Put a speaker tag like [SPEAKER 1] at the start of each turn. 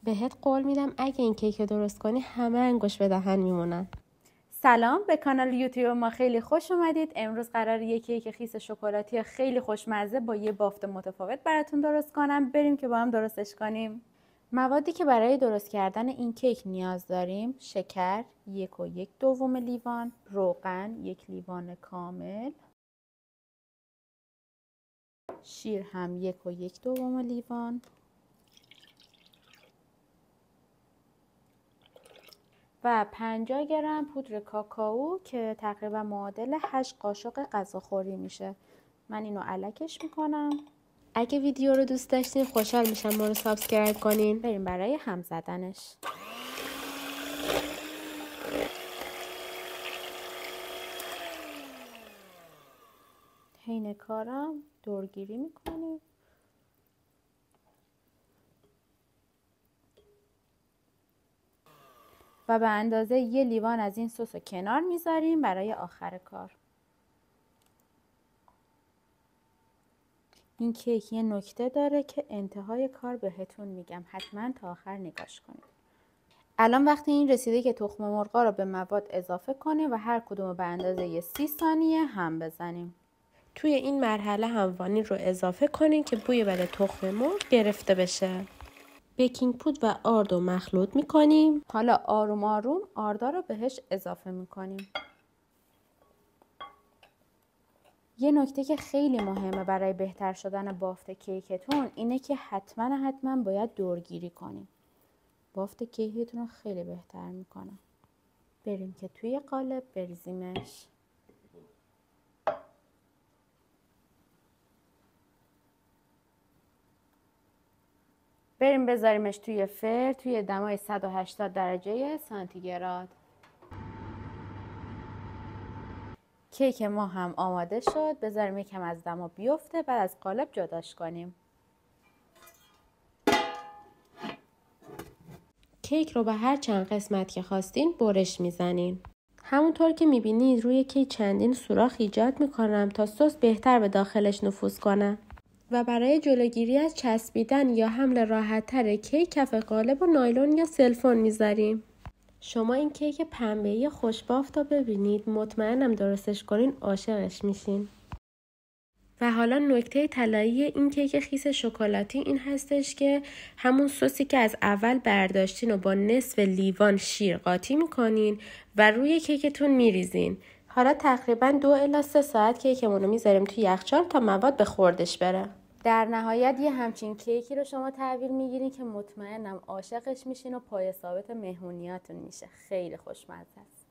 [SPEAKER 1] بهت قول میدم اگه این کیک رو درست کنی همه انگوش به دهن میمونن.
[SPEAKER 2] سلام، به کانال یوتیوب ما خیلی خوش اومدید. امروز قراره یک کیک خیس شکلاتی خیلی خوشمزه با یه بافت متفاوت براتون درست کنم. بریم که با هم درستش کنیم. موادی که برای درست کردن این کیک نیاز داریم: شکر 1 و 1/2 لیوان، روغن 1 لیوان کامل، شیر هم 1 و 1/2 لیوان و 50 گرم پودر کاکائو که تقریبا معادل 8 قاشق غذاخوری میشه. من اینو الکش میکنم.
[SPEAKER 1] اگه ویدیو رو دوست داشتین خوشحال میشم ما رو سابسکرایب کنین.
[SPEAKER 2] بریم برای هم زدنش. حین کارم دورگیری میکنیم و به اندازه 1 لیوان از این سس رو کنار میذاریم برای آخر کار. این کیک یه نکته داره که انتهای کار بهتون میگم، حتما تا آخر نگاش کنید. الان وقتی این رسیده که تخم مرغا رو به مواد اضافه کنیم و هر کدوم به اندازه 30 ثانیه هم بزنیم.
[SPEAKER 1] توی این مرحله هم وانیل رو اضافه کنین که بوی بد تخم مرغ گرفته بشه. بیکینگ پودر و آرد رو مخلوط میکنیم.
[SPEAKER 2] حالا آروم آروم آردا رو بهش اضافه میکنیم. یه نکته که خیلی مهمه برای بهتر شدن بافت کیکتون اینه که حتما باید دورگیری کنیم. بافت کیکتون رو خیلی بهتر میکنه. بریم که توی قالب بریزیمش. بریم بذاریمش توی فر توی دمای 180 درجه سانتیگراد. کیک ما هم آماده شد. بذاریم یکم از دما بیفته، بعد از قالب جداش کنیم.
[SPEAKER 1] کیک رو به هر چند قسمت که خواستین برش میزنین. همونطور که میبینید روی کیک چندین سوراخ ایجاد میکنم تا سس بهتر به داخلش نفوذ کنه. و برای جلوگیری از چسبیدن یا حمل راحت‌تر کیک کف قالب و نایلون یا سلفون میذاریم. شما این کیک پنبه‌ای خوشبافت رو ببینید، مطمئنم درستش کنین عاشقش میشین. و حالا نکته طلایی این کیک خیس شکلاتی این هستش که همون سسی که از اول برداشتین و با نصف لیوان شیر قاطی میکنین و روی کیکتون میریزین. حالا تقریبا 2 الی 3 ساعت کیکمون رو میذاریم توی یخچال تا مواد به خوردش بره.
[SPEAKER 2] در نهایت یه همچین کیکی رو شما تحویل میگیرین که مطمئنم عاشقش میشین و پای ثابت مهمونیاتون میشه. خیلی خوشمزه است.